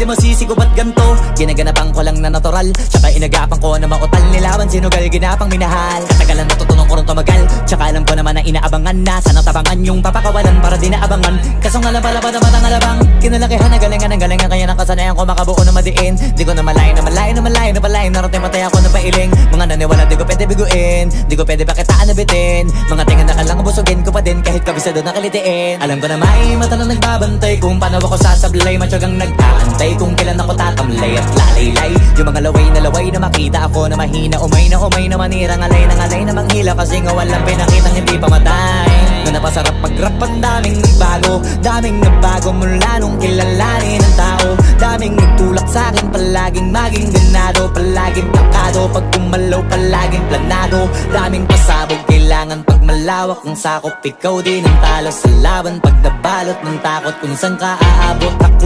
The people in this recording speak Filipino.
di masisi ko ba't ganto? Ginaganapan ko lang na natural, tsaka inagapan ko na mautal. Nilawan sinugal, ginapang minahal. Katagalan natutunan ko rin tumagal, tsaka alam ko naman na inaabangan na. Sana tabangan yung papakawalan para di naabangan. Kaso nga lang pala ba naman ang alabang kinalakihan na galingan ng galingan, kaya nakasanayan ko makabuo na madiin. Di ko na malayo na malayo na malayo na malayo. Narating matay ako na pailing. Mga naniwala di ko pwede biguin, di ko pwede pakitaan na bitin. Mga tingan na kalang busugin ko pa din kahit kabisado na kalitiin. Alam ko na may mata na nagbabantay kung paano ako sasablay. Matyagang nag-aantay kung kailan ako tatamlay at lalaylay. Yung mga laway na makita ako na mahina. Umay na manira, ngalay na manghila. Kasi nga walang pinakitang hindi pamatay. Na napasarap mag-rap, ang daming nagbago mula nung kilalanin ang tao. Daming nagtulak sa'kin, palaging maging ganado, palaging plakado. Pag kumalaw, palaging planado. Daming pasabog, kailangan pag malawak ang sakop. Ikaw din ang talo sa laban, pag nabalot ng takot kung saan ka aabot. Ako